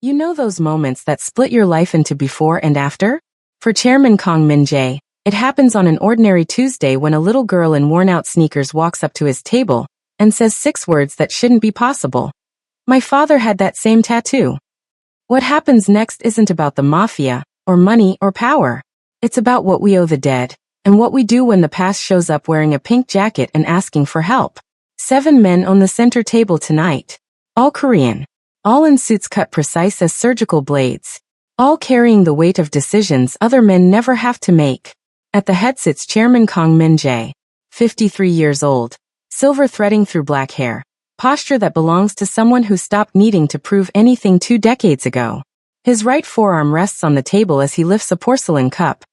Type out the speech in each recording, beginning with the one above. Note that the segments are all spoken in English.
You know those moments that split your life into before and after? For Chairman Kong Min-jae, it happens on an ordinary Tuesday when a little girl in worn-out sneakers walks up to his table and says 6 words that shouldn't be possible. My father had that same tattoo. What happens next isn't about the mafia, or money, or power. It's about what we owe the dead, and what we do when the past shows up wearing a pink jacket and asking for help. 7 men on the center table tonight. All Korean. All in suits cut precise as surgical blades. All carrying the weight of decisions other men never have to make. At the head sits Chairman Kong Min-jae, 53 years old, silver threading through black hair, posture that belongs to someone who stopped needing to prove anything 2 decades ago. His right forearm rests on the table as he lifts a porcelain cup.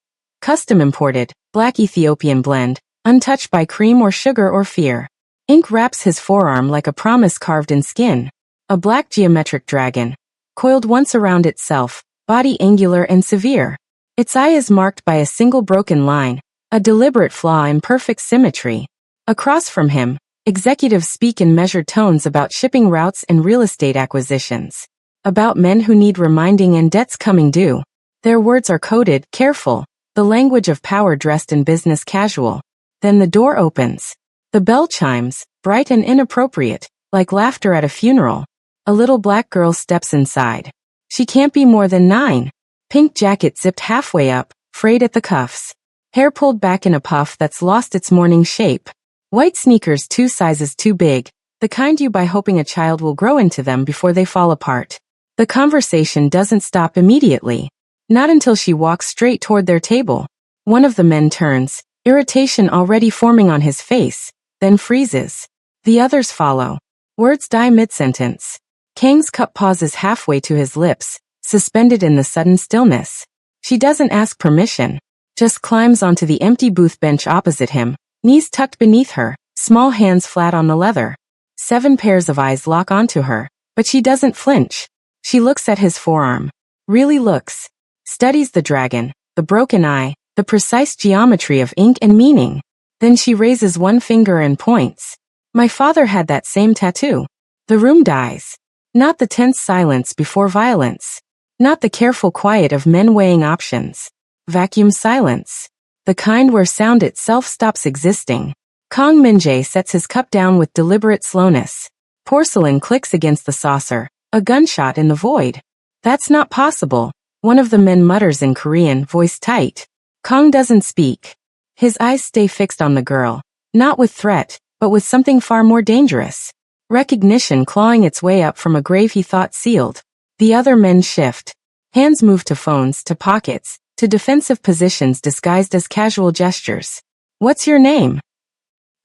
Custom imported, black Ethiopian blend, untouched by cream or sugar or fear. Ink wraps his forearm like a promise carved in skin. A black geometric dragon, coiled once around itself, body angular and severe. Its eye is marked by a single broken line, a deliberate flaw in perfect symmetry. Across from him, executives speak in measured tones about shipping routes and real estate acquisitions. About men who need reminding and debts coming due. Their words are coded, careful, the language of power dressed in business casual. Then the door opens. The bell chimes, bright and inappropriate, like laughter at a funeral. A little black girl steps inside. She can't be more than 9. Pink jacket zipped halfway up, frayed at the cuffs. Hair pulled back in a puff that's lost its morning shape. White sneakers 2 sizes too big, the kind you buy hoping a child will grow into them before they fall apart. The conversation doesn't stop immediately. Not until she walks straight toward their table. One of the men turns, irritation already forming on his face, then freezes. The others follow. Words die mid-sentence. Kang's cup pauses halfway to his lips, suspended in the sudden stillness. She doesn't ask permission, just climbs onto the empty booth bench opposite him, knees tucked beneath her, small hands flat on the leather. 7 pairs of eyes lock onto her, but she doesn't flinch. She looks at his forearm. Really looks. Studies the dragon, the broken eye, the precise geometry of ink and meaning. Then she raises one finger and points. My father had that same tattoo. The room dies. Not the tense silence before violence. Not the careful quiet of men weighing options. Vacuum silence. The kind where sound itself stops existing. Kong Min-jae sets his cup down with deliberate slowness. Porcelain clicks against the saucer, a gunshot in the void. That's not possible, one of the men mutters in Korean, voice tight. Kong doesn't speak. His eyes stay fixed on the girl, not with threat, but with something far more dangerous. Recognition clawing its way up from a grave he thought sealed. The other men shift. Hands move to phones, to pockets, to defensive positions disguised as casual gestures. What's your name?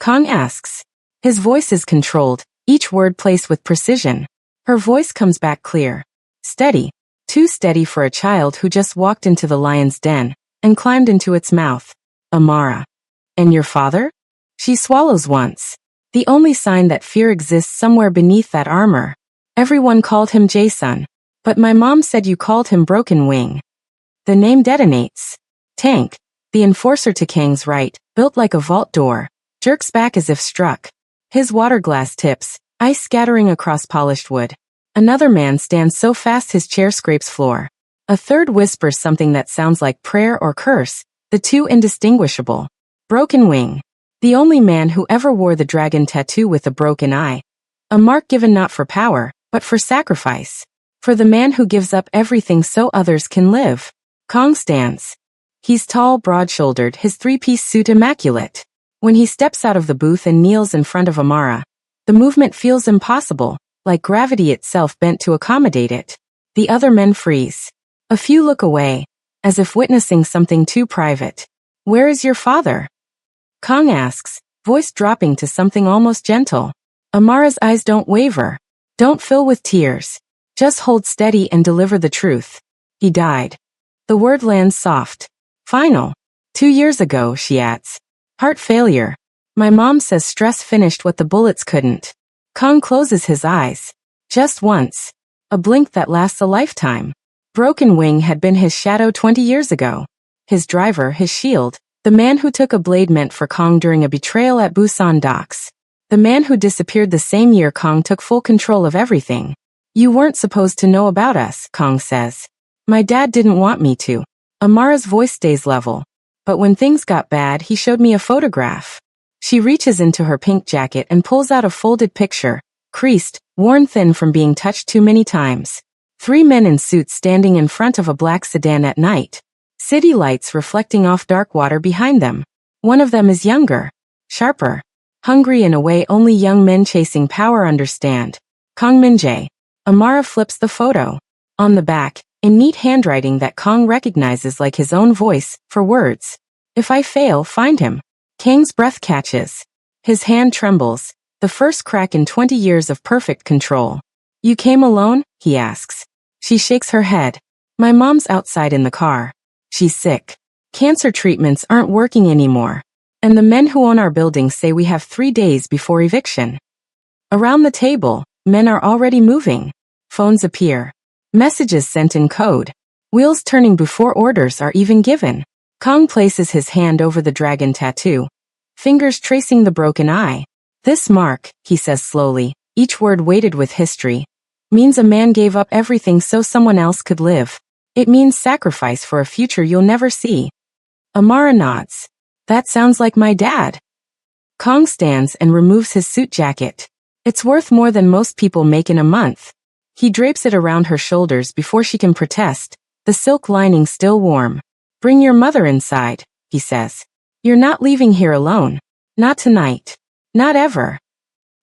Kong asks. His voice is controlled, each word placed with precision. Her voice comes back clear. Steady. Too steady for a child who just walked into the lion's den and climbed into its mouth. Amara. And your father? She swallows once. The only sign that fear exists somewhere beneath that armor. Everyone called him Jason. But my mom said you called him Broken Wing. The name detonates. Tank, the enforcer to Kang's right, built like a vault door, jerks back as if struck. His water glass tips, ice scattering across polished wood. Another man stands so fast his chair scrapes floor. A third whispers something that sounds like prayer or curse, the two indistinguishable. Broken Wing. The only man who ever wore the dragon tattoo with a broken eye. A mark given not for power, but for sacrifice. For the man who gives up everything so others can live. Kong stands. He's tall, broad-shouldered, his 3-piece suit immaculate. When he steps out of the booth and kneels in front of Amara, the movement feels impossible, like gravity itself bent to accommodate it. The other men freeze. A few look away, as if witnessing something too private. Where is your father? Kong asks, voice dropping to something almost gentle. Amara's eyes don't waver, don't fill with tears. Just hold steady and deliver the truth. He died. The word lands soft. Final. 2 years ago, she adds. Heart failure. My mom says stress finished what the bullets couldn't. Kong closes his eyes. Just once. A blink that lasts a lifetime. Broken Wing had been his shadow 20 years ago. His driver, his shield. The man who took a blade meant for Kong during a betrayal at Busan docks. The man who disappeared the same year Kong took full control of everything. You weren't supposed to know about us, Kong says. My dad didn't want me to. Amara's voice stays level. But when things got bad, he showed me a photograph. She reaches into her pink jacket and pulls out a folded picture, creased, worn thin from being touched too many times. 3 men in suits standing in front of a black sedan at night. City lights reflecting off dark water behind them. One of them is younger, sharper, hungry in a way only young men chasing power understand. Kong Min-jae. Amara flips the photo. On the back, in neat handwriting that Kong recognizes like his own voice, for words. If I fail, find him. Kang's breath catches. His hand trembles, the first crack in 20 years of perfect control. You came alone? He asks. She shakes her head. My mom's outside in the car. She's sick. Cancer treatments aren't working anymore. And the men who own our building say we have 3 days before eviction. Around the table, men are already moving. Phones appear. Messages sent in code. Wheels turning before orders are even given. Kong places his hand over the dragon tattoo. Fingers tracing the broken eye. This mark, he says slowly, each word weighted with history, means a man gave up everything so someone else could live. It means sacrifice for a future you'll never see. Amara nods. That sounds like my dad. Kong stands and removes his suit jacket. It's worth more than most people make in a month. He drapes it around her shoulders before she can protest, the silk lining still warm. Bring your mother inside, he says. You're not leaving here alone. Not tonight. Not ever.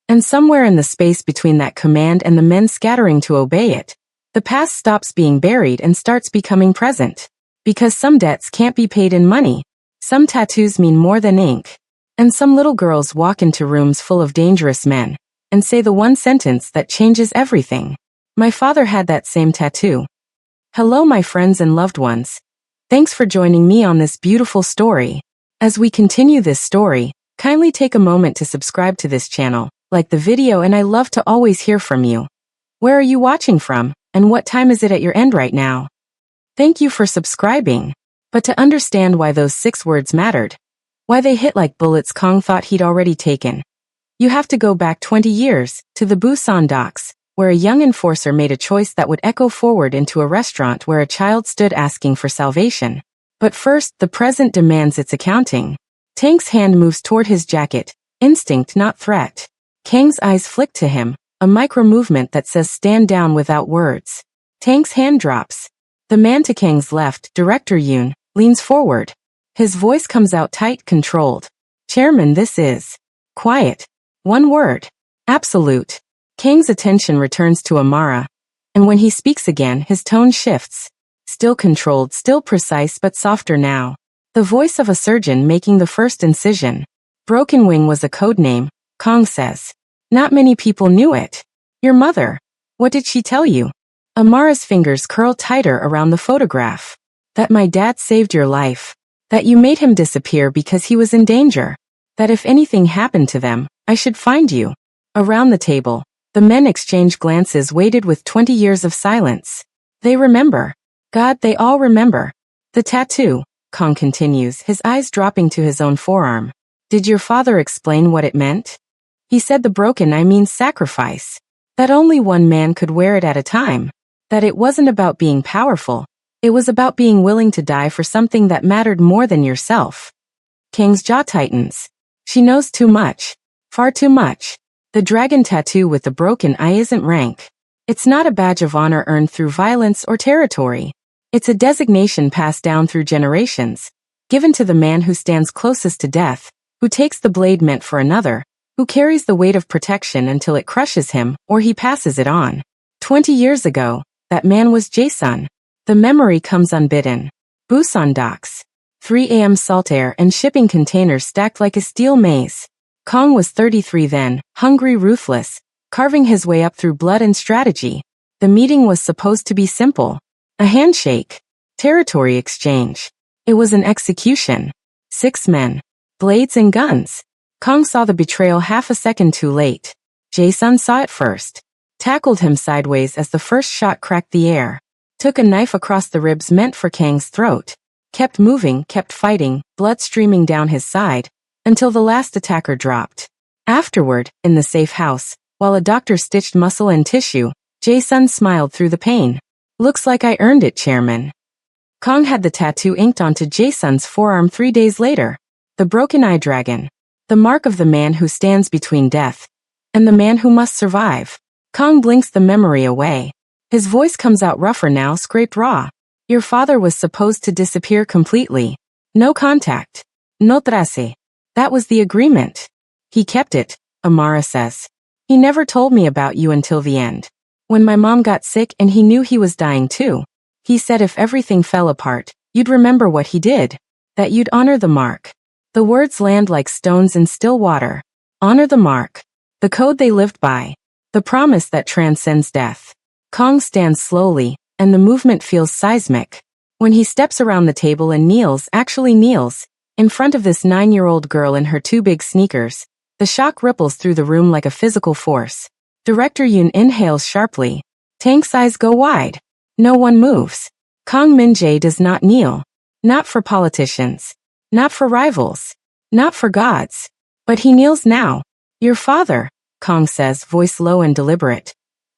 And somewhere in the space between that command and the men scattering to obey it, the past stops being buried and starts becoming present. Because some debts can't be paid in money. Some tattoos mean more than ink. And some little girls walk into rooms full of dangerous men and say the one sentence that changes everything. My father had that same tattoo. Hello, my friends and loved ones. Thanks for joining me on this beautiful story. As we continue this story, kindly take a moment to subscribe to this channel, like the video, and I love to always hear from you. Where are you watching from, and what time is it at your end right now? Thank you for subscribing. But to understand why those 6 words mattered, why they hit like bullets Kong thought he'd already taken, you have to go back 20 years, to the Busan docks, where a young enforcer made a choice that would echo forward into a restaurant where a child stood asking for salvation. But first, the present demands its accounting. Tang's hand moves toward his jacket, instinct not threat. Kang's eyes flick to him, a micro-movement that says stand down without words. Tang's hand drops. The man to Kang's left, Director Yoon, leans forward. His voice comes out tight, controlled. Chairman, this is quiet. One word. Absolute. Kang's attention returns to Amara, and when he speaks again, his tone shifts. Still controlled, still precise, but softer now. The voice of a surgeon making the first incision. Broken Wing was a code name, Kong says. Not many people knew it. Your mother. What did she tell you? Amara's fingers curl tighter around the photograph. That my dad saved your life. That you made him disappear because he was in danger. That if anything happened to them, I should find you. Around the table, the men exchange glances weighted with 20 years of silence. They remember. God, they all remember. The tattoo, Kong continues, his eyes dropping to his own forearm. Did your father explain what it meant? He said the broken eye means sacrifice. That only one man could wear it at a time. That it wasn't about being powerful. It was about being willing to die for something that mattered more than yourself. Kang's jaw tightens. She knows too much. Far too much. The dragon tattoo with the broken eye isn't rank. It's not a badge of honor earned through violence or territory. It's a designation passed down through generations, given to the man who stands closest to death, who takes the blade meant for another, who carries the weight of protection until it crushes him or he passes it on. 20 years ago, that man was Jason. The memory comes unbidden. Busan docks. 3 a.m. salt air and shipping containers stacked like a steel maze. Kong was 33 then, hungry, ruthless, carving his way up through blood and strategy. The meeting was supposed to be simple. A handshake. Territory exchange. It was an execution. 6 men. Blades and guns. Kong saw the betrayal half a second too late. Jason saw it first. Tackled him sideways as the first shot cracked the air. Took a knife across the ribs meant for Kang's throat. Kept moving, kept fighting, blood streaming down his side, until the last attacker dropped. Afterward, in the safe house, while a doctor stitched muscle and tissue, Jae-sun smiled through the pain. Looks like I earned it, Chairman. Kong had the tattoo inked onto Jae-sun's forearm 3 days later. The broken eye dragon. The mark of the man who stands between death and the man who must survive. Kong blinks the memory away. His voice comes out rougher now, scraped raw. Your father was supposed to disappear completely. No contact. No trace. That was the agreement. He kept it, Amara says. He never told me about you until the end. When my mom got sick and he knew he was dying too. He said if everything fell apart, you'd remember what he did. That you'd honor the mark. The words land like stones in still water. Honor the mark. The code they lived by. The promise that transcends death. Kong stands slowly, and the movement feels seismic. When he steps around the table and actually kneels, in front of this 9-year-old girl in her 2 big sneakers, the shock ripples through the room like a physical force. Director Yoon inhales sharply. Tank's eyes go wide. No one moves. Kong Min-jae does not kneel. Not for politicians. Not for rivals. Not for gods. But he kneels now. Your father, Kong says, voice low and deliberate,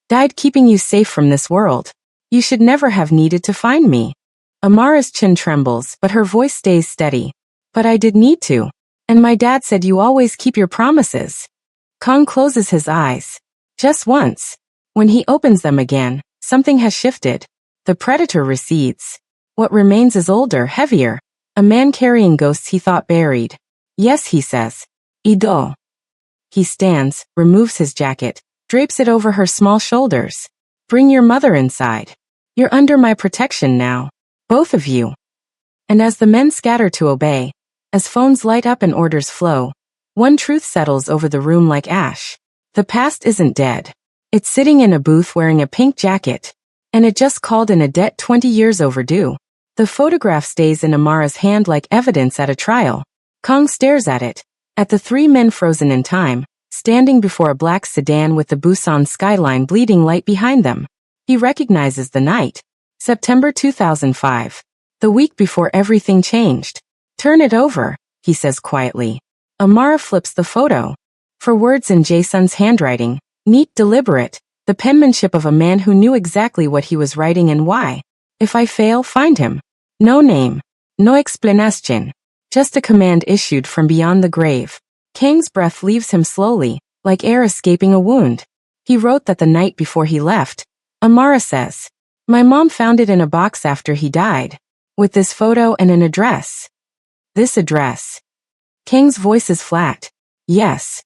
died keeping you safe from this world. You should never have needed to find me. Amara's chin trembles, but her voice stays steady. But I did need to. And my dad said you always keep your promises. Kong closes his eyes. Just once. When he opens them again, something has shifted. The predator recedes. What remains is older, heavier. A man carrying ghosts he thought buried. Yes, he says. Ido. He stands, removes his jacket, drapes it over her small shoulders. Bring your mother inside. You're under my protection now. Both of you. And as the men scatter to obey, as phones light up and orders flow, one truth settles over the room like ash. The past isn't dead. It's sitting in a booth wearing a pink jacket. And it just called in a debt 20 years overdue. The photograph stays in Amara's hand like evidence at a trial. Kong stares at it. At the 3 men frozen in time, standing before a black sedan with the Busan skyline bleeding light behind them. He recognizes the night. September 2005. The week before everything changed. Turn it over, he says quietly. Amara flips the photo. For words in Jae-sun's handwriting, neat, deliberate, the penmanship of a man who knew exactly what he was writing and why. If I fail, find him. No name. No explanation. Just a command issued from beyond the grave. Kang's breath leaves him slowly, like air escaping a wound. He wrote that the night before he left. Amara says. My mom found it in a box after he died. With this photo and an address. This address. Kang's voice is flat. Yes.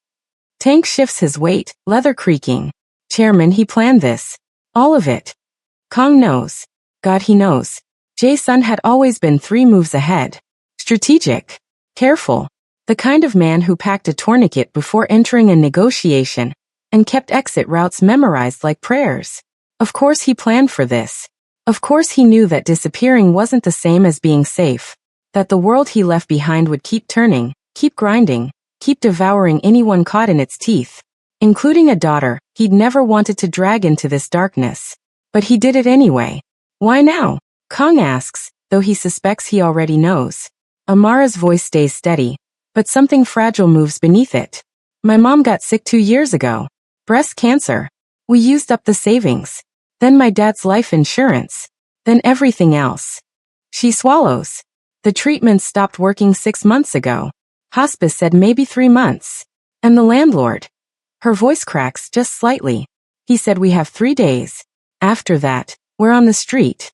Tank shifts his weight, leather creaking. Chairman, he planned this. All of it. Kong knows. God, he knows. Jae-sun had always been 3 moves ahead. Strategic. Careful. The kind of man who packed a tourniquet before entering a negotiation and kept exit routes memorized like prayers. Of course he planned for this. Of course he knew that disappearing wasn't the same as being safe. That the world he left behind would keep turning, keep grinding, keep devouring anyone caught in its teeth. Including a daughter he'd never wanted to drag into this darkness. But he did it anyway. Why now? Kong asks, though he suspects he already knows. Amara's voice stays steady, but something fragile moves beneath it. My mom got sick 2 years ago. Breast cancer. We used up the savings. Then my dad's life insurance. Then everything else. She swallows. The treatment stopped working 6 months ago. Hospice said maybe 3 months. And the landlord. Her voice cracks just slightly. He said we have 3 days. After that, we're on the street.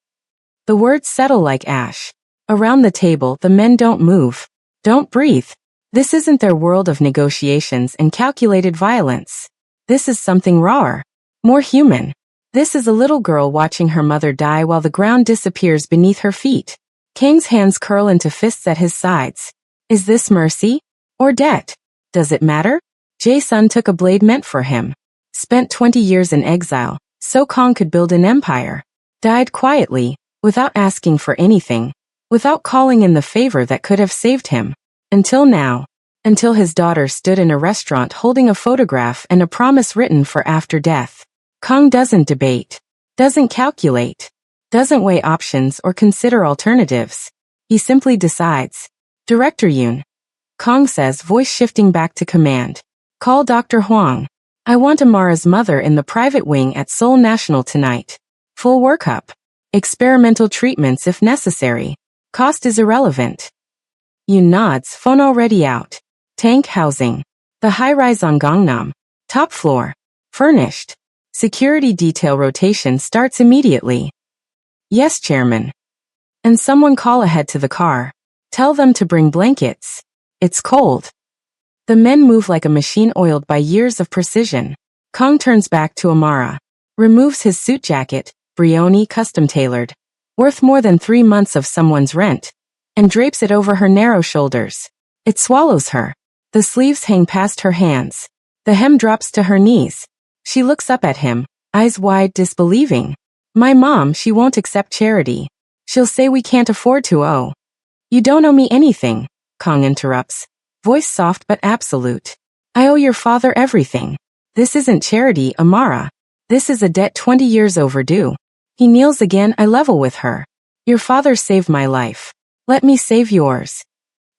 The words settle like ash. Around the table, the men don't move. Don't breathe. This isn't their world of negotiations and calculated violence. This is something rawer. More human. This is a little girl watching her mother die while the ground disappears beneath her feet. Kang's hands curl into fists at his sides. Is this mercy? Or debt? Does it matter? Jae-sun took a blade meant for him. Spent 20 years in exile, so Kong could build an empire. Died quietly, without asking for anything. Without calling in the favor that could have saved him. Until now. Until his daughter stood in a restaurant holding a photograph and a promise written for after death. Kong doesn't debate. Doesn't calculate. Doesn't weigh options or consider alternatives. He simply decides. Director Yoon. Kong says, voice shifting back to command. Call Dr. Huang. I want Amara's mother in the private wing at Seoul National tonight. Full workup. Experimental treatments if necessary. Cost is irrelevant. Yoon nods, phone already out. Tank housing. The high-rise on Gangnam. Top floor. Furnished. Security detail rotation starts immediately. Yes, Chairman. And someone call ahead to the car. Tell them to bring blankets. It's cold. The men move like a machine oiled by years of precision. Kong turns back to Amara. Removes his suit jacket, Brioni custom-tailored, worth more than 3 months of someone's rent, and drapes it over her narrow shoulders. It swallows her. The sleeves hang past her hands. The hem drops to her knees. She looks up at him, eyes wide, disbelieving. My mom, she won't accept charity. She'll say we can't afford to owe. You don't owe me anything, Kong interrupts. Voice soft but absolute. I owe your father everything. This isn't charity, Amara. This is a debt 20 years overdue. He kneels again, I level with her. Your father saved my life. Let me save yours.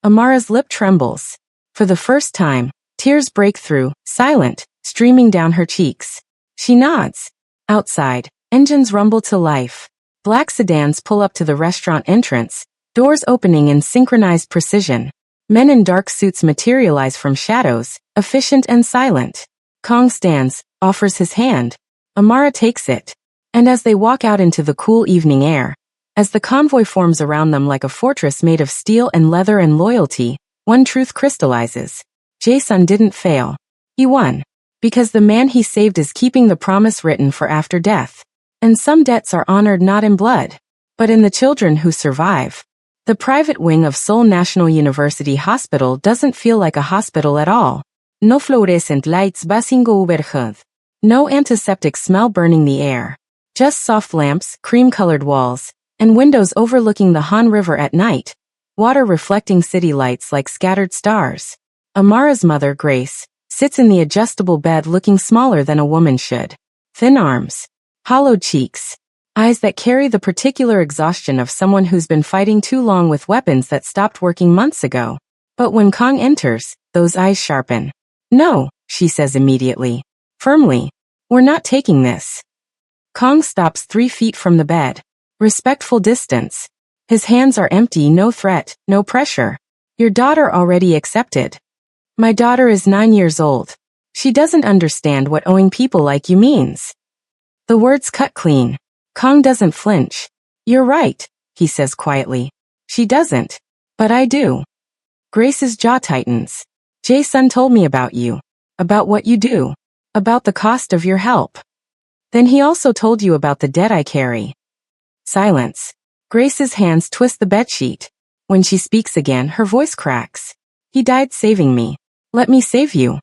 Amara's lip trembles. For the first time, tears break through, silent, streaming down her cheeks. She nods. Outside, engines rumble to life. Black sedans pull up to the restaurant entrance, doors opening in synchronized precision. Men in dark suits materialize from shadows, efficient and silent. Kong stands, offers his hand. Amara takes it. And as they walk out into the cool evening air, as the convoy forms around them like a fortress made of steel and leather and loyalty, one truth crystallizes. Jae-sun didn't fail. He won. Because the man he saved is keeping the promise written for after death. And some debts are honored not in blood, but in the children who survive. The private wing of Seoul National University Hospital doesn't feel like a hospital at all. No fluorescent lights buzzing overhead. No antiseptic smell burning the air. Just soft lamps, cream-colored walls, and windows overlooking the Han River at night. Water reflecting city lights like scattered stars. Amara's mother, Grace, sits in the adjustable bed looking smaller than a woman should. Thin arms. Hollowed cheeks. Eyes that carry the particular exhaustion of someone who's been fighting too long with weapons that stopped working months ago. But when Kong enters, those eyes sharpen. No, she says immediately. Firmly. We're not taking this. Kong stops 3 feet from the bed. Respectful distance. His hands are empty, no threat, no pressure. Your daughter already accepted. My daughter is 9 years old. She doesn't understand what owing people like you means. The words cut clean. Kong doesn't flinch. You're right, he says quietly. She doesn't. But I do. Grace's jaw tightens. Jae-sun told me about you. About what you do. About the cost of your help. Then he also told you about the debt I carry. Silence. Grace's hands twist the bedsheet. When she speaks again, her voice cracks. He died saving me. Let me save you.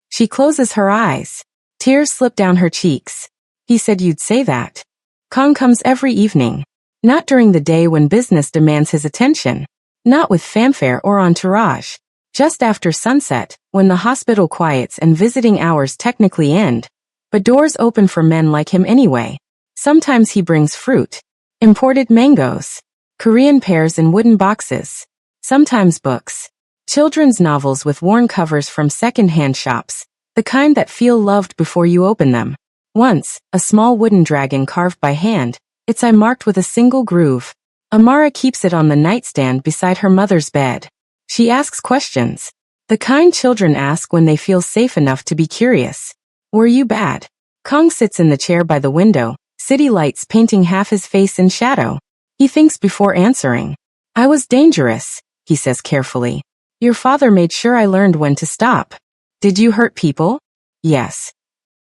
She closes her eyes. Tears slip down her cheeks. He said you'd say that. Kong comes every evening. Not during the day when business demands his attention. Not with fanfare or entourage. Just after sunset, when the hospital quiets and visiting hours technically end. But doors open for men like him anyway. Sometimes he brings fruit. Imported mangoes. Korean pears in wooden boxes. Sometimes books. Children's novels with worn covers from second-hand shops. The kind that feel loved before you open them. Once, a small wooden dragon carved by hand, its eye marked with a single groove. Amara keeps it on the nightstand beside her mother's bed. She asks questions. The kind children ask when they feel safe enough to be curious. Were you bad? Kong sits in the chair by the window, city lights painting half his face in shadow. He thinks before answering. I was dangerous, he says carefully. Your father made sure I learned when to stop. Did you hurt people? Yes.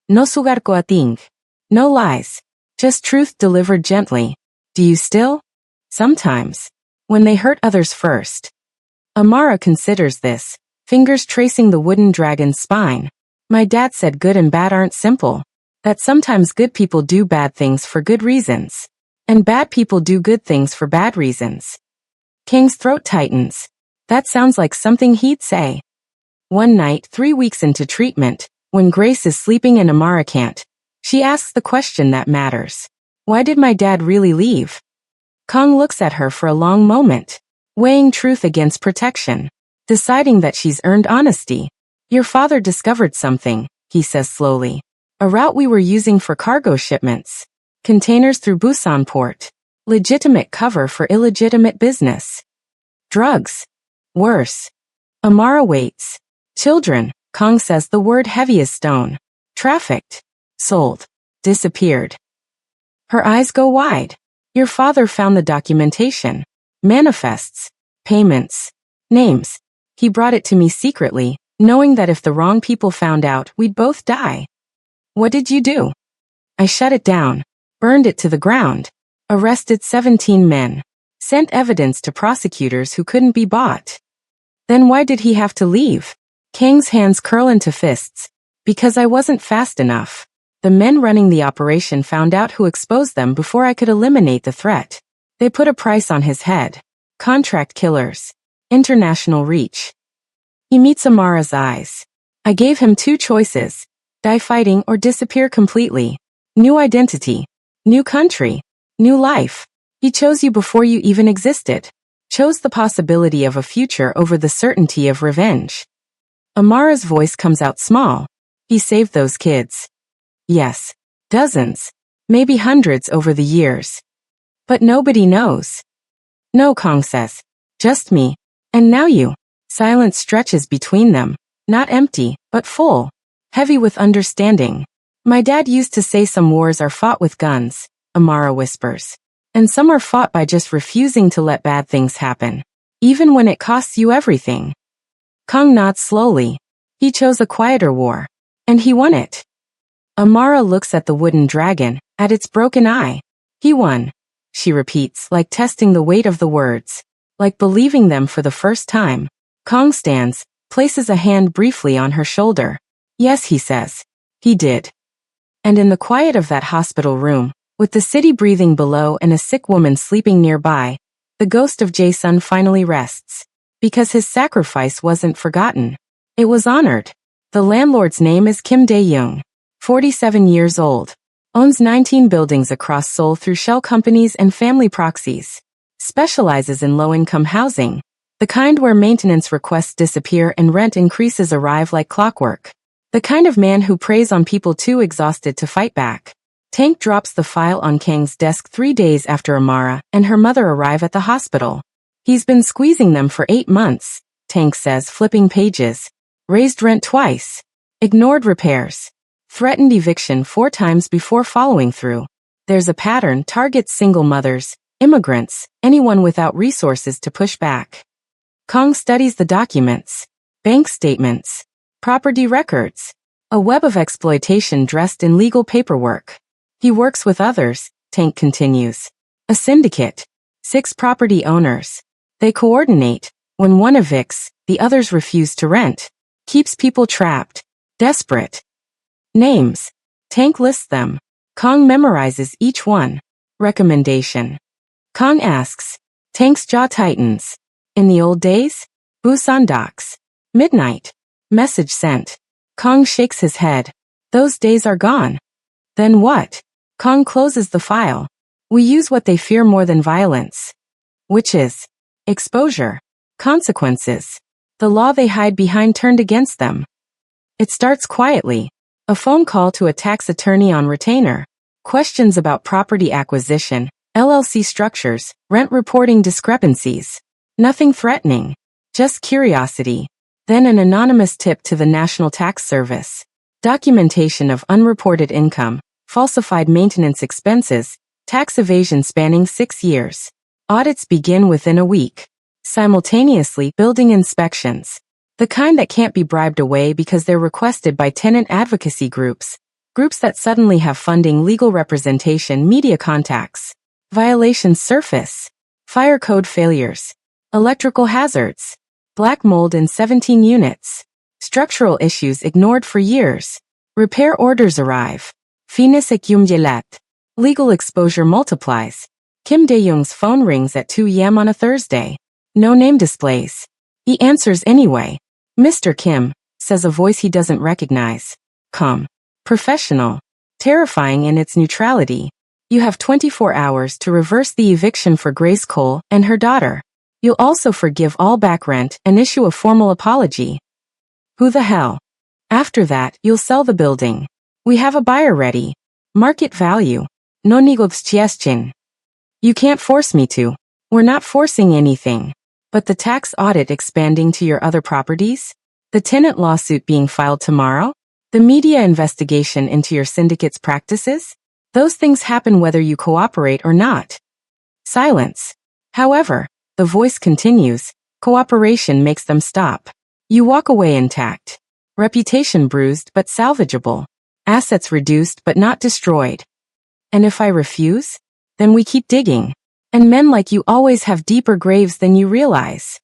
No sugar ko ating. No lies. Just truth delivered gently. Do you still? Sometimes. When they hurt others first. Amara considers this, fingers tracing the wooden dragon's spine. My dad said good and bad aren't simple. That sometimes good people do bad things for good reasons. And bad people do good things for bad reasons. King's throat tightens. That sounds like something he'd say. One night, 3 weeks into treatment, when Grace is sleeping and Amara can't, she asks the question that matters. Why did my dad really leave? Kong looks at her for a long moment, weighing truth against protection, deciding that she's earned honesty. Your father discovered something, he says slowly. A route we were using for cargo shipments. Containers through Busan port. Legitimate cover for illegitimate business. Drugs. Worse. Amara waits. Children, Kong says the word heavy as stone. Trafficked. Sold. Disappeared. Her eyes go wide. Your father found the documentation. Manifests. Payments. Names. He brought it to me secretly, knowing that if the wrong people found out, we'd both die. What did you do? I shut it down. Burned it to the ground. Arrested 17 men. Sent evidence to prosecutors who couldn't be bought. Then why did he have to leave? Kang's hands curl into fists. Because I wasn't fast enough. The men running the operation found out who exposed them before I could eliminate the threat. They put a price on his head. Contract killers. International reach. He meets Amara's eyes. I gave him two choices. Die fighting or disappear completely. New identity. New country. New life. He chose you before you even existed. Chose the possibility of a future over the certainty of revenge. Amara's voice comes out small. He saved those kids. Yes. Dozens. Maybe hundreds over the years. But nobody knows. No, Kong says. Just me. And now you. Silence stretches between them. Not empty, but full. Heavy with understanding. My dad used to say some wars are fought with guns, Amara whispers. And some are fought by just refusing to let bad things happen. Even when it costs you everything. Kong nods slowly. He chose a quieter war. And he won it. Amara looks at the wooden dragon, at its broken eye. He won. She repeats, like testing the weight of the words. Like believing them for the first time. Kong stands, places a hand briefly on her shoulder. Yes, he says. He did. And in the quiet of that hospital room, with the city breathing below and a sick woman sleeping nearby, the ghost of Jae-sun finally rests. Because his sacrifice wasn't forgotten. It was honored. The landlord's name is Kim Dae-young. 47 years old. Owns 19 buildings across Seoul through shell companies and family proxies. Specializes in low-income housing. The kind where maintenance requests disappear and rent increases arrive like clockwork. The kind of man who preys on people too exhausted to fight back. Tank drops the file on Kang's desk 3 days after Amara and her mother arrive at the hospital. He's been squeezing them for 8 months, Tank says, flipping pages. Raised rent twice. Ignored repairs. Threatened eviction 4 times before following through. There's a pattern targets single mothers, immigrants, anyone without resources to push back. Kong studies the documents. Bank statements. Property records. A web of exploitation dressed in legal paperwork. He works with others, Tank continues. A syndicate. 6 property owners. They coordinate. When one evicts, the others refuse to rent. Keeps people trapped. Desperate. Names. Tank lists them. Kong memorizes each one. Recommendation. Kong asks. Tank's jaw tightens. In the old days? Busan docks. Midnight. Message sent. Kong shakes his head. Those days are gone. Then what? Kong closes the file. We use what they fear more than violence. Which is exposure. Consequences. The law they hide behind turned against them. It starts quietly. A phone call to a tax attorney on retainer. Questions about property acquisition, LLC structures, rent reporting discrepancies. Nothing threatening. Just curiosity. Then an anonymous tip to the National Tax Service. Documentation of unreported income, falsified maintenance expenses, tax evasion spanning 6 years. Audits begin within a week. Simultaneously, building inspections. The kind that can't be bribed away because they're requested by tenant advocacy groups. Groups that suddenly have funding, legal representation, media contacts. Violations surface. Fire code failures. Electrical hazards. Black mold in 17 units. Structural issues ignored for years. Repair orders arrive. Finis accumulat. Legal exposure multiplies. Kim Dae-young's phone rings at 2 a.m. on a Thursday. No name displays. He answers anyway. Mr. Kim, says a voice he doesn't recognize. Calm. Professional. Terrifying in its neutrality. You have 24 hours to reverse the eviction for Grace Cole and her daughter. You'll also forgive all back rent and issue a formal apology. Who the hell? After that, you'll sell the building. We have a buyer ready. Market value. No negocjation. You can't force me to. We're not forcing anything. But the tax audit expanding to your other properties? The tenant lawsuit being filed tomorrow? The media investigation into your syndicate's practices? Those things happen whether you cooperate or not. Silence. However, the voice continues, cooperation makes them stop. You walk away intact. Reputation bruised but salvageable. Assets reduced but not destroyed. And if I refuse? Then we keep digging. And men like you always have deeper graves than you realize.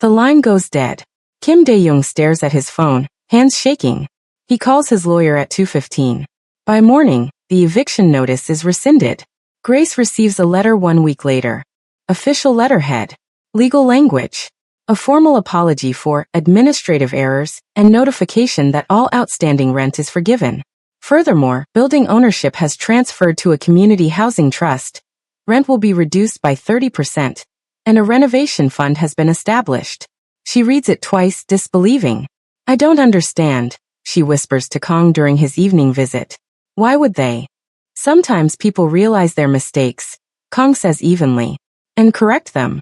The line goes dead. Kim Dae-young stares at his phone, hands shaking. He calls his lawyer at 2:15. By morning, the eviction notice is rescinded. Grace receives a letter 1 week later. Official letterhead. Legal language. A formal apology for administrative errors and notification that all outstanding rent is forgiven. Furthermore, building ownership has transferred to a community housing trust. Rent will be reduced by 30%, and a renovation fund has been established. She reads it twice, disbelieving. I don't understand, she whispers to Kong during his evening visit. Why would they? Sometimes people realize their mistakes, Kong says evenly, and correct them.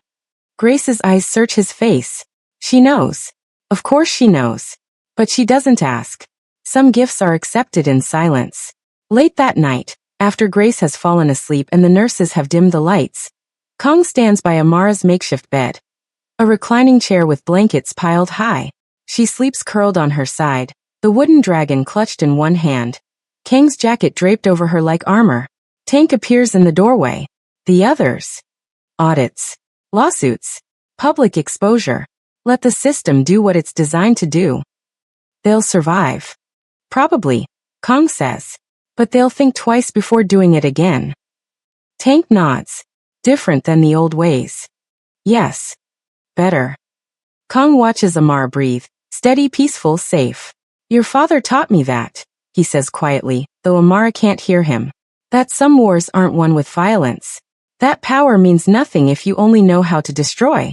Grace's eyes search his face. She knows. Of course she knows. But she doesn't ask. Some gifts are accepted in silence. Late that night, after Grace has fallen asleep and the nurses have dimmed the lights, Kong stands by Amara's makeshift bed. A reclining chair with blankets piled high. She sleeps curled on her side, the wooden dragon clutched in one hand. Kang's jacket draped over her like armor. Tank appears in the doorway. The others. Audits. Lawsuits. Public exposure. Let the system do what it's designed to do. They'll survive. Probably, Kong says. But they'll think twice before doing it again. Tank nods. Different than the old ways. Yes. Better. Kong watches Amara breathe. Steady, peaceful, safe. Your father taught me that, he says quietly, though Amara can't hear him. That some wars aren't won with violence. That power means nothing if you only know how to destroy.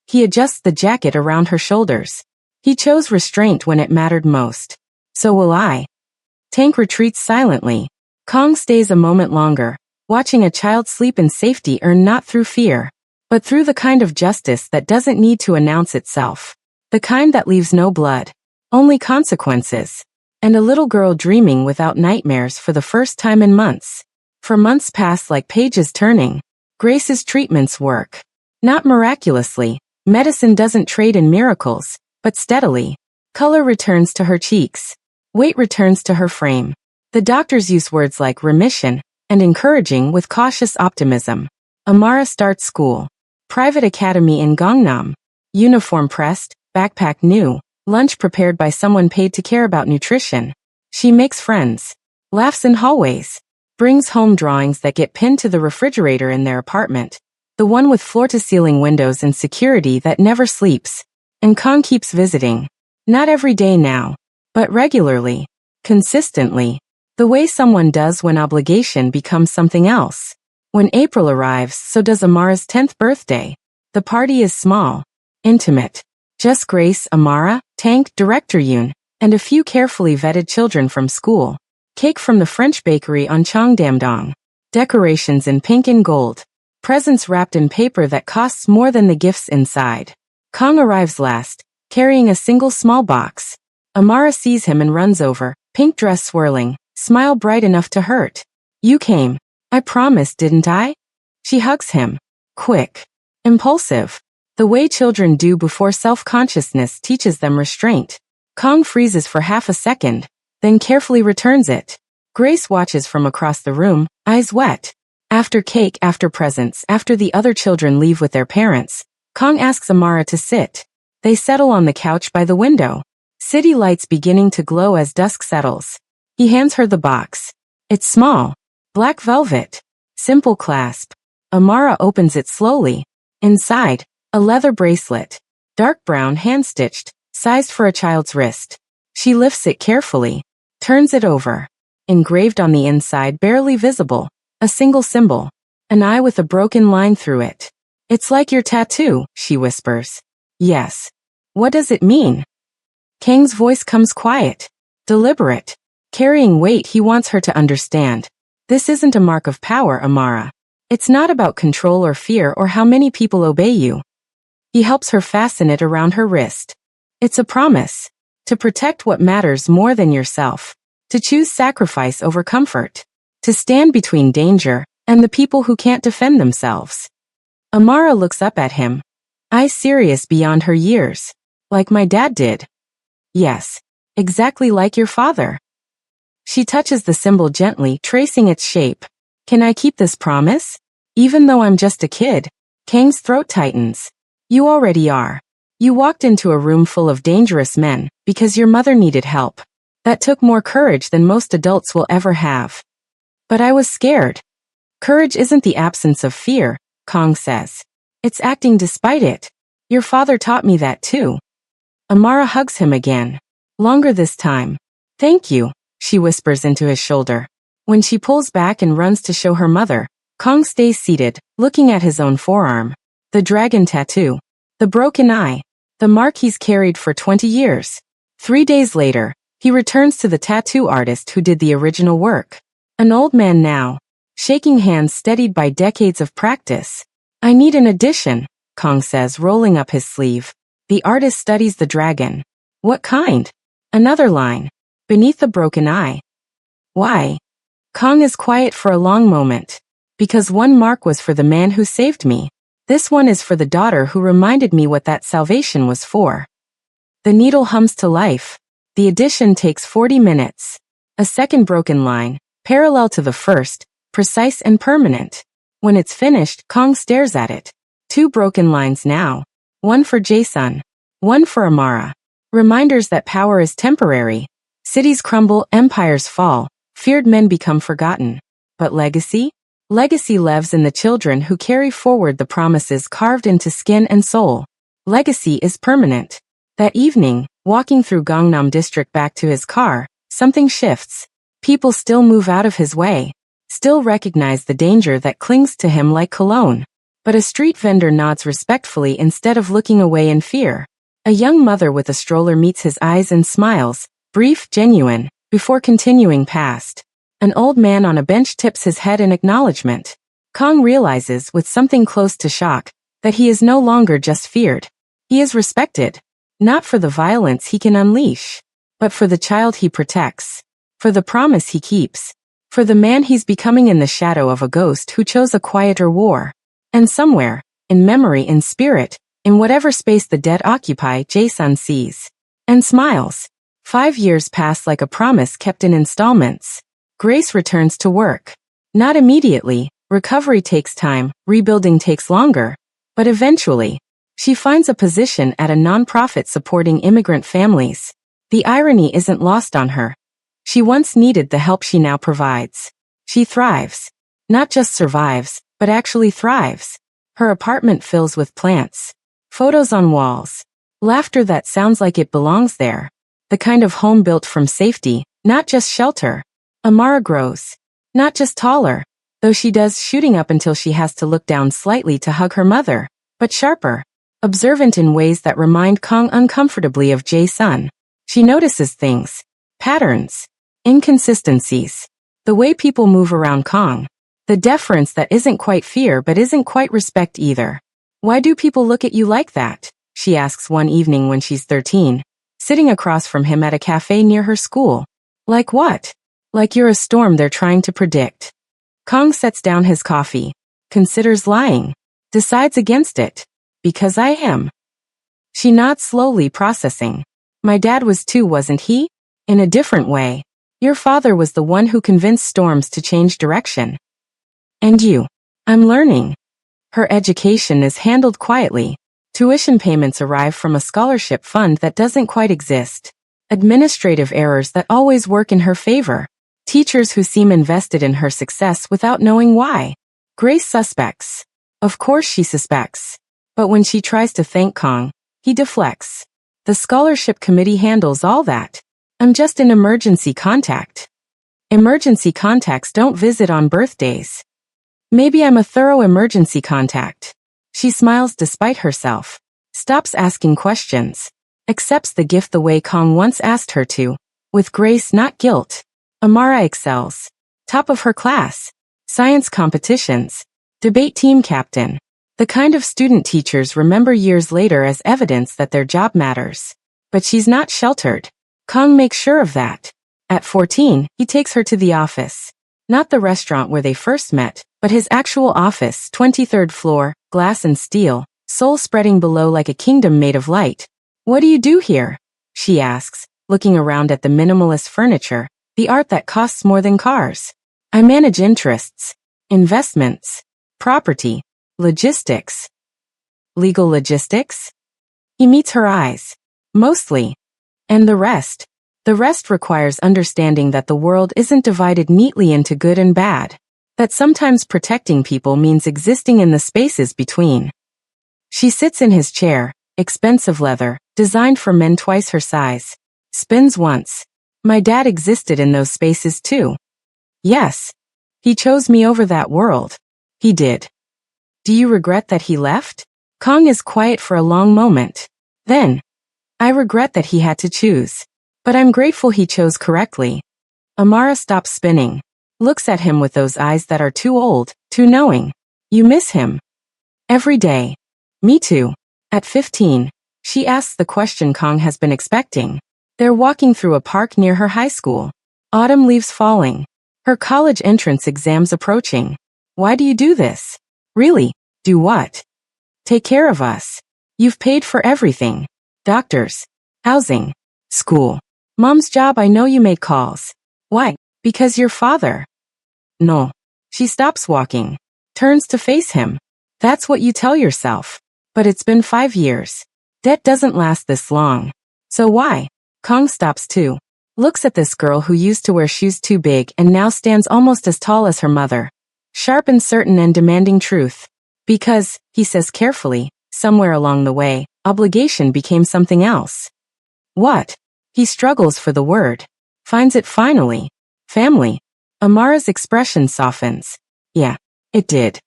He adjusts the jacket around her shoulders. He chose restraint when it mattered most. So will I. Tank retreats silently. Kong stays a moment longer, watching a child sleep in safety earned not through fear, but through the kind of justice that doesn't need to announce itself. The kind that leaves no blood. Only consequences. And a little girl dreaming without nightmares for the first time in months. For months pass like pages turning. Grace's treatments work. Not miraculously. Medicine doesn't trade in miracles, but steadily. Color returns to her cheeks. Weight returns to her frame. The doctors use words like remission and encouraging with cautious optimism. Amara starts school. Private academy in Gangnam. Uniform pressed, backpack new, lunch prepared by someone paid to care about nutrition. She makes friends. Laughs in hallways. Brings home drawings that get pinned to the refrigerator in their apartment. The one with floor-to-ceiling windows and security that never sleeps. And Kong keeps visiting. Not every day now, but regularly. Consistently. The way someone does when obligation becomes something else. When April arrives, so does Amara's 10th birthday. The party is small. Intimate. Just Grace, Amara, Tank, Director Yoon, and a few carefully vetted children from school. Cake from the French bakery on Cheongdam-dong. Decorations in pink and gold. Presents wrapped in paper that costs more than the gifts inside. Kong arrives last, carrying a single small box. Amara sees him and runs over, pink dress swirling, smile bright enough to hurt. You came. I promised, didn't I? She hugs him. Quick. Impulsive. The way children do before self-consciousness teaches them restraint. Kong freezes for half a second, then carefully returns it. Grace watches from across the room, eyes wet. After cake, after presents, after the other children leave with their parents, Kong asks Amara to sit. They settle on the couch by the window. City lights beginning to glow as dusk settles. He hands her the box. It's small. Black velvet. Simple clasp. Amara opens it slowly. Inside, a leather bracelet. Dark brown hand-stitched, sized for a child's wrist. She lifts it carefully. Turns it over. Engraved on the inside, barely visible. A single symbol. An eye with a broken line through it. It's like your tattoo, she whispers. Yes. What does it mean? Kang's voice comes quiet, deliberate, carrying weight he wants her to understand. This isn't a mark of power, Amara. It's not about control or fear or how many people obey you. He helps her fasten it around her wrist. It's a promise. To protect what matters more than yourself. To choose sacrifice over comfort. To stand between danger and the people who can't defend themselves. Amara looks up at him. Eyes serious beyond her years. Like my dad did. Yes. Exactly like your father. She touches the symbol gently, tracing its shape. Can I keep this promise? Even though I'm just a kid. Kang's throat tightens. You already are. You walked into a room full of dangerous men because your mother needed help. That took more courage than most adults will ever have. But I was scared. Courage isn't the absence of fear, Kang says. It's acting despite it. Your father taught me that too. Amara hugs him again. Longer this time. Thank you, she whispers into his shoulder. When she pulls back and runs to show her mother, Kang stays seated, looking at his own forearm. The dragon tattoo. The broken eye. The mark he's carried for 20 years. 3 days later, he returns to the tattoo artist who did the original work. An old man now, shaking hands steadied by decades of practice. I need an addition, Kang says, rolling up his sleeve. The artist studies the dragon. What kind? Another line. Beneath the broken eye. Why? Kang is quiet for a long moment. Because one mark was for the man who saved me. This one is for the daughter who reminded me what that salvation was for. The needle hums to life. The addition takes 40 minutes. A second broken line, parallel to the first, precise and permanent. When it's finished, Kang stares at it. 2 broken lines now. One for Jason. One for Amara. Reminders that power is temporary. Cities crumble, empires fall. Feared men become forgotten. But legacy? Legacy lives in the children who carry forward the promises carved into skin and soul. Legacy is permanent. That evening, walking through Gangnam district back to his car, something shifts. People still move out of his way. Still recognize the danger that clings to him like cologne. But a street vendor nods respectfully instead of looking away in fear. A young mother with a stroller meets his eyes and smiles, brief, genuine, before continuing past. An old man on a bench tips his head in acknowledgement. Kang realizes, with something close to shock, that he is no longer just feared. He is respected. Not for the violence he can unleash, but for the child he protects. For the promise he keeps. For the man he's becoming in the shadow of a ghost who chose a quieter war. And somewhere, in memory, in spirit, in whatever space the dead occupy, Jason sees. And smiles. 5 years pass like a promise kept in installments. Grace returns to work. Not immediately, recovery takes time, rebuilding takes longer. But eventually, she finds a position at a nonprofit supporting immigrant families. The irony isn't lost on her. She once needed the help she now provides. She thrives. Not just survives, but actually thrives. Her apartment fills with plants. Photos on walls. Laughter that sounds like it belongs there. The kind of home built from safety, not just shelter. Amara grows. Not just taller, though she does, shooting up until she has to look down slightly to hug her mother, but sharper. Observant in ways that remind Kang uncomfortably of Jae-sun. She notices things. Patterns. Inconsistencies. The way people move around Kang. The deference that isn't quite fear but isn't quite respect either. Why do people look at you like that? She asks one evening when she's 13, sitting across from him at a cafe near her school. Like what? Like you're a storm they're trying to predict. Kang sets down his coffee. Considers lying. Decides against it. Because I am. She nods slowly, processing. My dad was too, wasn't he? In a different way. Your father was the one who convinced storms to change direction. And you. I'm learning. Her education is handled quietly. Tuition payments arrive from a scholarship fund that doesn't quite exist. Administrative errors that always work in her favor. Teachers who seem invested in her success without knowing why. Grace suspects. Of course she suspects. But when she tries to thank Kang, he deflects. The scholarship committee handles all that. I'm just an emergency contact. Emergency contacts don't visit on birthdays. Maybe I'm a thorough emergency contact. She smiles despite herself. Stops asking questions. accepts the gift the way Kong once asked her to, with grace not guilt. Amara excels. Top of her class. Science competitions. Debate team captain. The kind of student teachers remember years later as evidence that their job matters. But she's not sheltered. Kong makes sure of that. At 14, he takes her to the office. Not the restaurant where they first met, but his actual office, 23rd floor, glass and steel, soul spreading below like a kingdom made of light. What do you do here? She asks, looking around at the minimalist furniture, the art that costs more than cars. I manage interests, investments, property, logistics. Legal logistics? He meets her eyes. Mostly. And the rest? The rest requires understanding that the world isn't divided neatly into good and bad. That sometimes protecting people means existing in the spaces between. She sits in his chair, expensive leather, designed for men twice her size. Spins once. My dad existed in those spaces too. Yes. He chose me over that world. He did. Do you regret that he left? Kong is quiet for a long moment. Then, I regret that he had to choose. But I'm grateful he chose correctly. Amara stops spinning. Looks at him with those eyes that are too old, too knowing. You miss him. Every day. Me too. At 15, she asks the question Kong has been expecting. They're walking through a park near her high school. Autumn leaves falling. Her college entrance exams approaching. Why do you do this? Really? Do what? Take care of us. You've paid for everything. Doctors. Housing. School. Mom's job. I know you made calls. Why? Because your father. No. She stops walking. Turns to face him. That's what you tell yourself. But it's been 5 years. Debt doesn't last this long. So why? Kong stops too. Looks at this girl who used to wear shoes too big and now stands almost as tall as her mother. Sharp and certain and demanding truth. Because, he says carefully, somewhere along the way, obligation became something else. What? He struggles for the word. Finds it finally. Family. Amara's expression softens. Yeah, it did.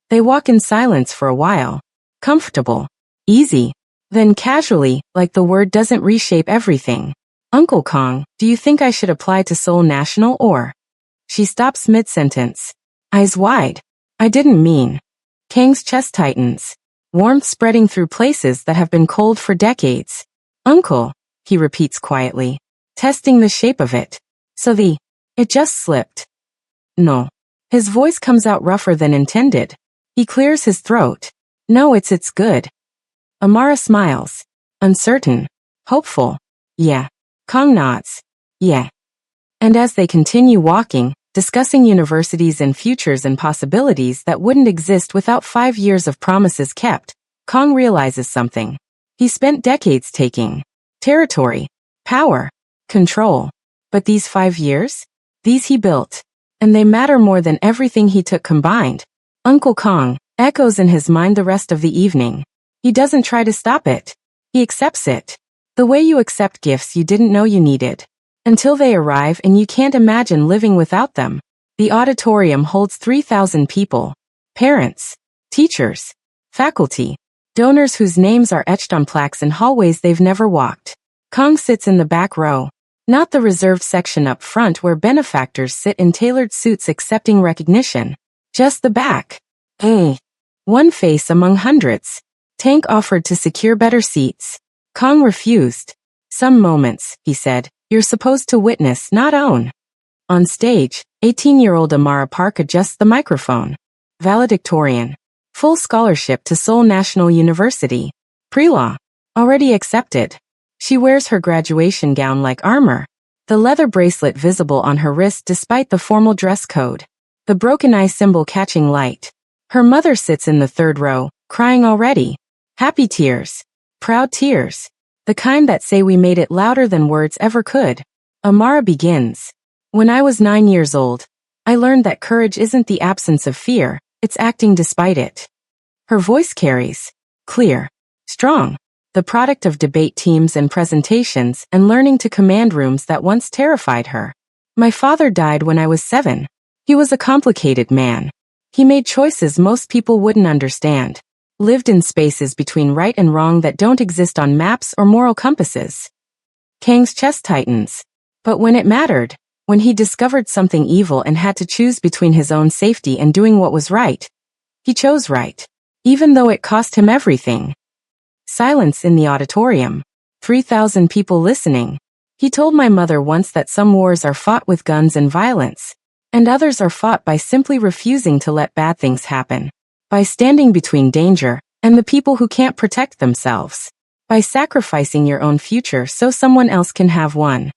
They walk in silence for a while. Comfortable. Easy. Then casually, like the word doesn't reshape everything. Uncle Kong, do you think I should apply to Seoul National or? She stops mid-sentence. Eyes wide. I didn't mean. Kang's chest tightens. Warmth spreading through places that have been cold for decades. Uncle, he repeats quietly, testing the shape of it. So it just slipped. No. His voice comes out rougher than intended. He clears his throat. No, it's good. Amara smiles. Uncertain. Hopeful. Yeah. Kong nods. Yeah. And as they continue walking, discussing universities and futures and possibilities that wouldn't exist without 5 years of promises kept, Kong realizes something. He spent decades taking territory, power, control. But these 5 years? These he built. And they matter more than everything he took combined. Uncle Kong echoes in his mind the rest of the evening. He doesn't try to stop it. He accepts it. The way you accept gifts you didn't know you needed. Until they arrive and you can't imagine living without them. The auditorium holds 3,000 people. Parents, teachers, faculty, donors whose names are etched on plaques in hallways they've never walked. Kong sits in the back row. Not the reserved section up front where benefactors sit in tailored suits accepting recognition. Just the back. One face among hundreds. Tank offered to secure better seats. Kong refused. Some moments, he said, you're supposed to witness, not own. On stage, 18-year-old Amara Park adjusts the microphone. Valedictorian. Full scholarship to Seoul National University. Pre-law. Already accepted. She wears her graduation gown like armor. The leather bracelet visible on her wrist despite the formal dress code. The broken eye symbol catching light. Her mother sits in the third row, crying already. Happy tears. Proud tears. The kind that say we made it louder than words ever could. Amara begins. When I was 9 years old, I learned that courage isn't the absence of fear, it's acting despite it. Her voice carries. Clear. Strong. The product of debate teams and presentations and learning to command rooms that once terrified her. My father died when I was 7. He was a complicated man. He made choices most people wouldn't understand. lived in spaces between right and wrong that don't exist on maps or moral compasses. Kang's chest tightens. But when it mattered, when he discovered something evil and had to choose between his own safety and doing what was right, he chose right, even though it cost him everything. Silence in the auditorium. 3,000 people listening. He told my mother once that some wars are fought with guns and violence, and others are fought by simply refusing to let bad things happen, by standing between danger and the people who can't protect themselves, by sacrificing your own future so someone else can have one.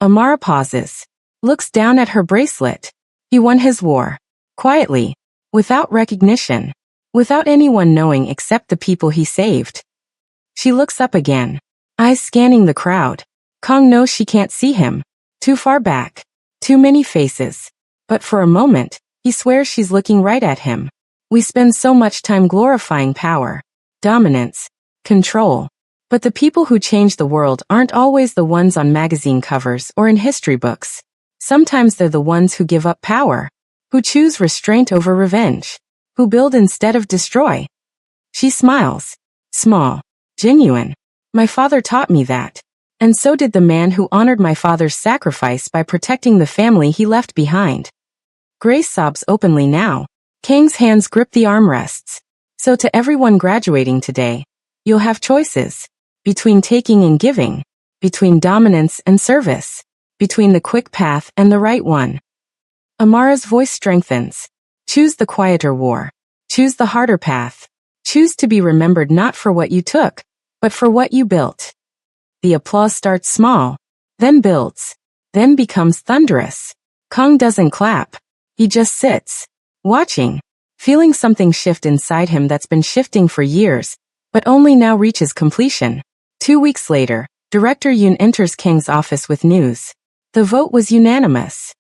Amara pauses, looks down at her bracelet. He won his war. Quietly, without recognition, without anyone knowing except the people he saved. She looks up again, eyes scanning the crowd. Kang knows she can't see him. Too far back. Too many faces. But for a moment, he swears she's looking right at him. We spend so much time glorifying power, dominance, control. But the people who change the world aren't always the ones on magazine covers or in history books. Sometimes they're the ones who give up power, who choose restraint over revenge, who build instead of destroy. She smiles. Small. Genuine. My father taught me that. And so did the man who honored my father's sacrifice by protecting the family he left behind. Grace sobs openly now. Kang's hands grip the armrests. So to everyone graduating today, you'll have choices. Between taking and giving. Between dominance and service. Between the quick path and the right one. Amara's voice strengthens. Choose the quieter war. Choose the harder path. Choose to be remembered not for what you took, but for what you built. The applause starts small, then builds, then becomes thunderous. Kang doesn't clap. He just sits, watching, feeling something shift inside him that's been shifting for years, but only now reaches completion. 2 weeks later, Director Yoon enters Kang's office with news. The vote was unanimous.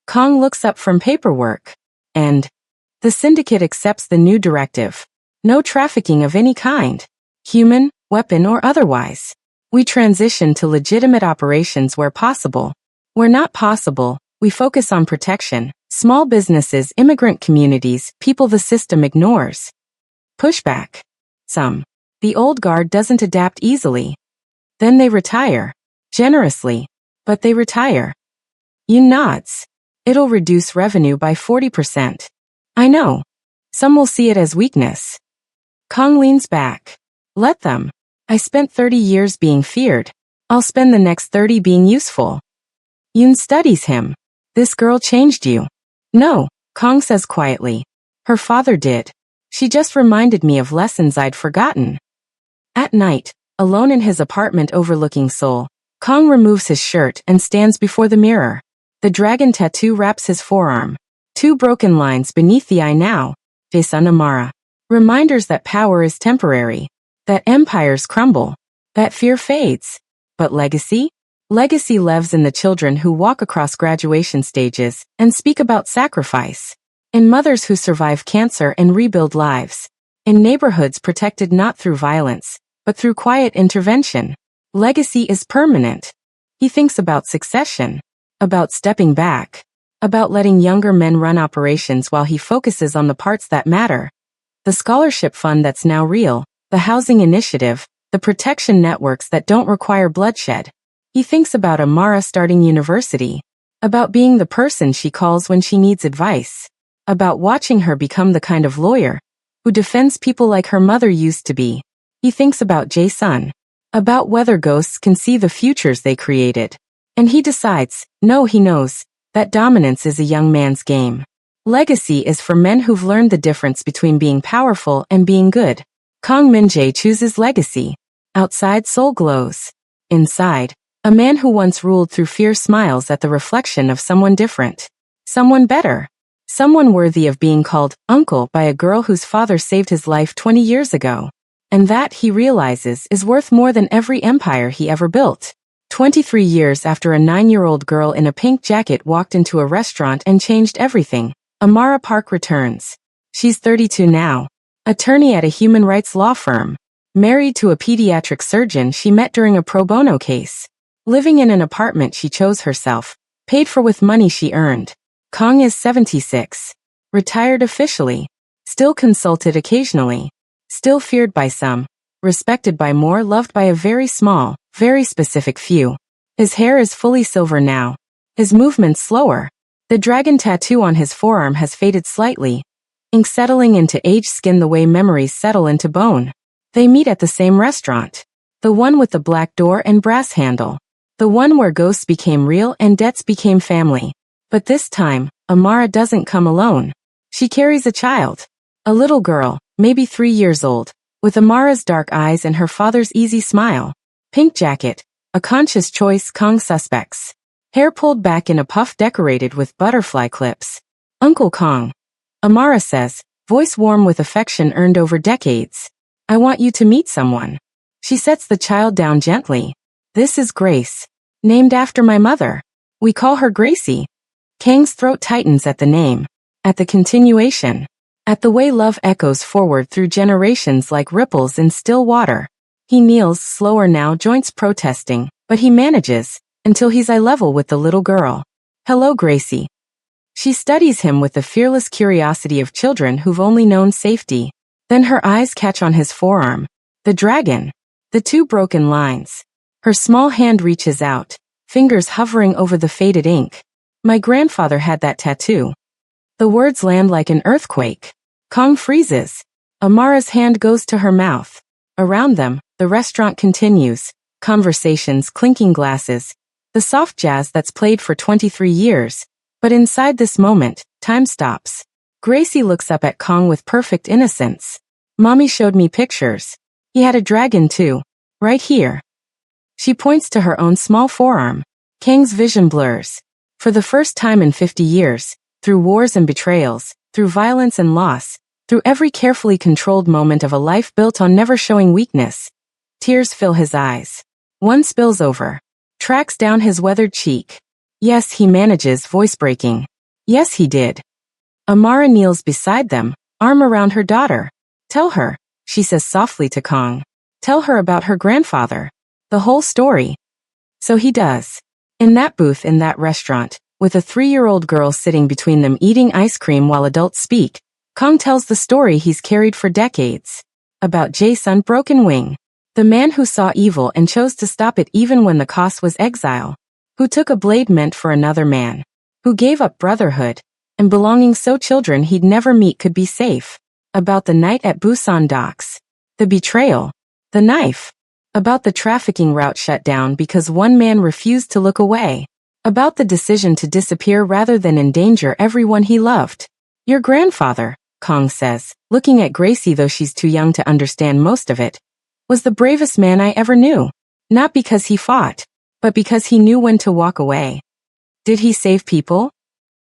Kang looks up from paperwork, and the syndicate accepts the new directive. No trafficking of any kind, human, weapon, or otherwise. We transition to legitimate operations where possible. Where not possible, we focus on protection, small businesses, immigrant communities, people the system ignores. Pushback. Some. The old guard doesn't adapt easily. Then they retire. Generously. But they retire. Yoon nods. It'll reduce revenue by 40%. I know. Some will see it as weakness. Kang leans back. Let them. I spent 30 years being feared. I'll spend the next 30 being useful. Yoon studies him. This girl changed you. No, Kang says quietly. Her father did. She just reminded me of lessons I'd forgotten. At night, alone in his apartment overlooking Seoul, Kang removes his shirt and stands before the mirror. The dragon tattoo wraps his forearm. 2 broken lines beneath the eye now. Jason Amara. Reminders that power is temporary. That empires crumble. That fear fades. But legacy? Legacy lives in the children who walk across graduation stages and speak about sacrifice. In mothers who survive cancer and rebuild lives. In neighborhoods protected not through violence, but through quiet intervention. Legacy is permanent. He thinks about succession. About stepping back. About letting younger men run operations while he focuses on the parts that matter. The scholarship fund that's now real. The housing initiative, the protection networks that don't require bloodshed. He thinks about Amara starting university, about being the person she calls when she needs advice, about watching her become the kind of lawyer who defends people like her mother used to be. He thinks about Jae-sun, about whether ghosts can see the futures they created. And he decides, no, he knows, that dominance is a young man's game. Legacy is for men who've learned the difference between being powerful and being good. Kang Min-jae chooses legacy. Outside, Seoul glows. Inside, a man who once ruled through fear smiles at the reflection of someone different. Someone better. Someone worthy of being called uncle by a girl whose father saved his life 20 years ago. And that, he realizes, is worth more than every empire he ever built. 23 years after a 9-year-old girl in a pink jacket walked into a restaurant and changed everything, Amara Park returns. She's 32 now. Attorney at a human rights law firm. Married to a pediatric surgeon she met during a pro bono case. Living in an apartment she chose herself. Paid for with money she earned. Kang is 76. Retired officially. Still consulted occasionally. Still feared by some, respected by more, loved by a very small, very specific few. His hair is fully silver now. His movements slower. The dragon tattoo on his forearm has faded slightly, ink settling into aged skin the way memories settle into bone. They meet at the same restaurant. The one with the black door and brass handle. The one where ghosts became real and debts became family. But this time, Amara doesn't come alone. She carries a child. A little girl, maybe 3 years old, with Amara's dark eyes and her father's easy smile. Pink jacket, a conscious choice. Kong suspects. Hair pulled back in a puff decorated with butterfly clips. Uncle Kong. Amara says, voice warm with affection earned over decades. I want you to meet someone. She sets the child down gently. This is Grace. Named after my mother. We call her Gracie. Kang's throat tightens at the name. At the continuation. At the way love echoes forward through generations like ripples in still water. He kneels, slower now, joints protesting, but he manages, until he's eye level with the little girl. Hello, Gracie. She studies him with the fearless curiosity of children who've only known safety. Then her eyes catch on his forearm. The dragon. The 2 broken lines. Her small hand reaches out, fingers hovering over the faded ink. My grandfather had that tattoo. The words land like an earthquake. Kong freezes. Amara's hand goes to her mouth. Around them, the restaurant continues. Conversations, clinking glasses. The soft jazz that's played for 23 years. But inside this moment, time stops. Gracie looks up at Kong with perfect innocence. Mommy showed me pictures. He had a dragon too. Right here. She points to her own small forearm. Kang's vision blurs. For the first time in 50 years, through wars and betrayals, through violence and loss, through every carefully controlled moment of a life built on never showing weakness, tears fill his eyes. One spills over. Tracks down his weathered cheek. Yes, he manages, voice breaking. Yes, he did. Amara kneels beside them, arm around her daughter. Tell her, she says softly to Kong. Tell her about her grandfather. The whole story. So he does. In that booth in that restaurant, with a 3-year-old girl sitting between them eating ice cream while adults speak, Kong tells the story he's carried for decades. About Jason Broken Wing. The man who saw evil and chose to stop it even when the cost was exile. Who took a blade meant for another man. Who gave up brotherhood and belonging so children he'd never meet could be safe. About the night at Busan docks. The betrayal. The knife. About the trafficking route shut down because one man refused to look away. About the decision to disappear rather than endanger everyone he loved. Your grandfather, Kong says, looking at Gracie though she's too young to understand most of it, was the bravest man I ever knew. Not because he fought, but because he knew when to walk away. Did he save people?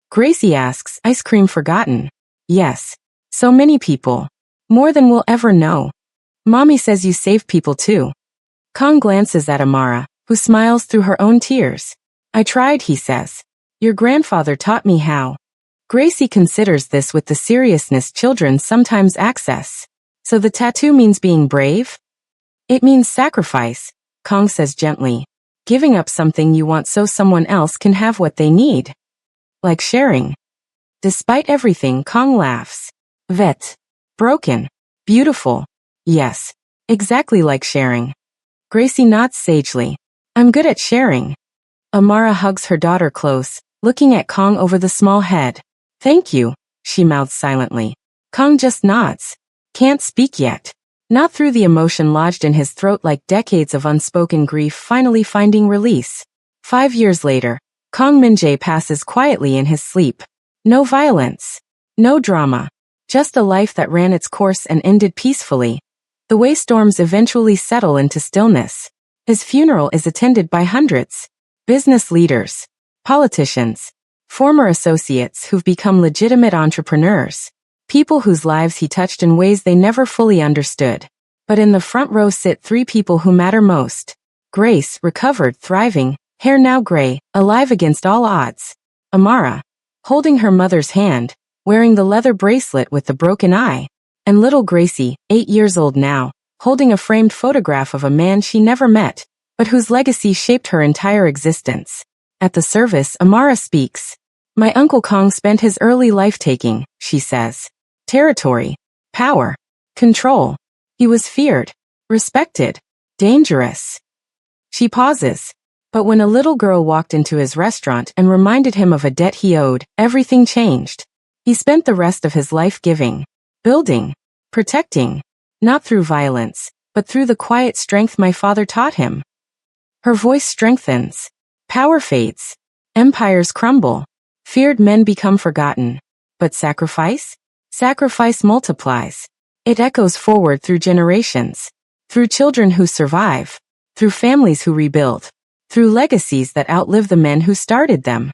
Gracie asks, ice cream forgotten. Yes. So many people. More than we'll ever know. Mommy says you saved people too. Kong glances at Amara, who smiles through her own tears. I tried, he says. Your grandfather taught me how. Gracie considers this with the seriousness children sometimes access. So the tattoo means being brave? It means sacrifice, Kong says gently. Giving up something you want so someone else can have what they need. Like sharing. Despite everything, Kong laughs. Vet. Broken. Beautiful. Yes. Exactly like sharing. Gracie nods sagely. I'm good at sharing. Amara hugs her daughter close, looking at Kong over the small head. Thank you, she mouths silently. Kong just nods. Can't speak yet. Not through the emotion lodged in his throat like decades of unspoken grief finally finding release. 5 years later, Kong Min-jae passes quietly in his sleep. No violence. No drama. Just a life that ran its course and ended peacefully. The way storms eventually settle into stillness. His funeral is attended by hundreds. Business leaders. Politicians. Former associates who've become legitimate entrepreneurs. People whose lives he touched in ways they never fully understood. But in the front row sit 3 people who matter most. Grace, recovered, thriving, hair now gray, alive against all odds. Amara, holding her mother's hand, wearing the leather bracelet with the broken eye. And little Gracie, 8 years old now, holding a framed photograph of a man she never met, but whose legacy shaped her entire existence. At the service, Amara speaks. My Uncle Kong spent his early life taking, she says. Territory. Power. Control. He was feared, respected, dangerous. She pauses. But when a little girl walked into his restaurant and reminded him of a debt he owed, everything changed. He spent the rest of his life giving, building, protecting, not through violence, but through the quiet strength my father taught him. Her voice strengthens. Power fades. Empires crumble. Feared men become forgotten. But sacrifice? Sacrifice multiplies. It echoes forward through generations. Through children who survive. Through families who rebuild. Through legacies that outlive the men who started them.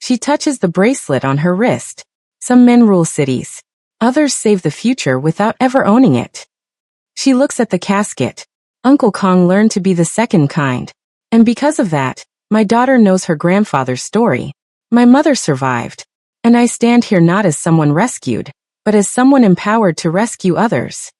She touches the bracelet on her wrist. Some men rule cities. Others save the future without ever owning it. She looks at the casket. Uncle Kong learned to be the second kind. And because of that, my daughter knows her grandfather's story. My mother survived. And I stand here not as someone rescued, but as someone empowered to rescue others.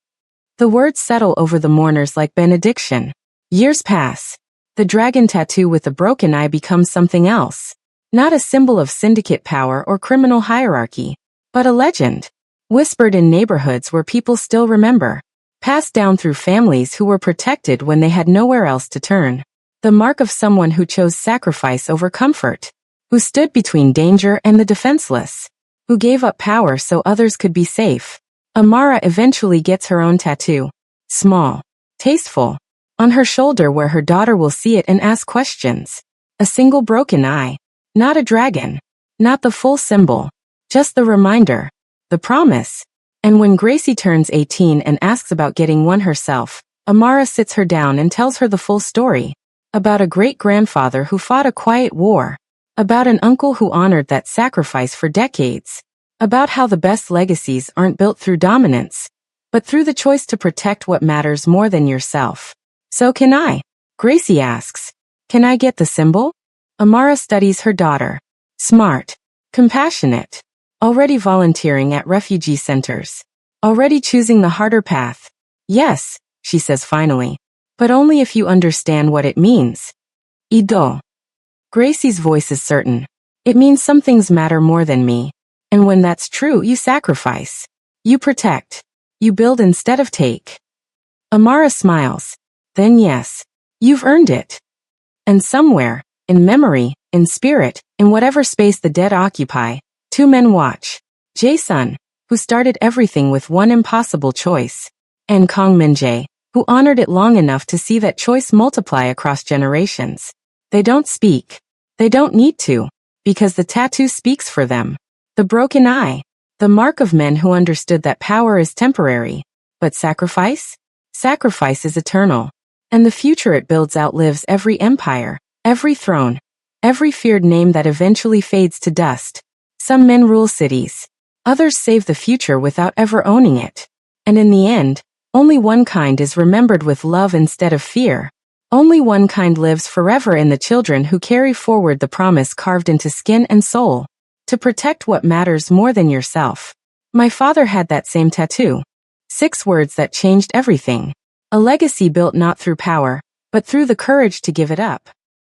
The words settle over the mourners like benediction. Years pass. The dragon tattoo with the broken eye becomes something else. Not a symbol of syndicate power or criminal hierarchy, but a legend. Whispered in neighborhoods where people still remember. Passed down through families who were protected when they had nowhere else to turn. The mark of someone who chose sacrifice over comfort. Who stood between danger and the defenseless. Who gave up power so others could be safe. Amara eventually gets her own tattoo. Small. Tasteful. On her shoulder where her daughter will see it and ask questions. A single broken eye. Not a dragon. Not the full symbol. Just the reminder. The promise. And when Gracie turns 18 and asks about getting one herself, Amara sits her down and tells her the full story. About a great-grandfather who fought a quiet war. About an uncle who honored that sacrifice for decades. About how the best legacies aren't built through dominance, but through the choice to protect what matters more than yourself. So can I? Gracie asks. Can I get the symbol? Amara studies her daughter. Smart. Compassionate. Already volunteering at refugee centers. Already choosing the harder path. Yes, she says finally. But only if you understand what it means. Ido. Gracie's voice is certain. It means some things matter more than me. And when that's true, you sacrifice. You protect. You build instead of take. Amara smiles. Then yes, you've earned it. And somewhere, in memory, in spirit, in whatever space the dead occupy, two men watch. Jae-sun, who started everything with one impossible choice, and Kong Min-jae, who honored it long enough to see that choice multiply across generations. They don't speak. They don't need to, because the tattoo speaks for them. The broken eye. The mark of men who understood that power is temporary. But sacrifice? Sacrifice is eternal. And the future it builds outlives every empire, every throne, every feared name that eventually fades to dust. Some men rule cities. Others save the future without ever owning it. And in the end, only one kind is remembered with love instead of fear. Only one kind lives forever in the children who carry forward the promise carved into skin and soul. To protect what matters more than yourself. My father had that same tattoo. 6 words that changed everything. A legacy built not through power, but through the courage to give it up.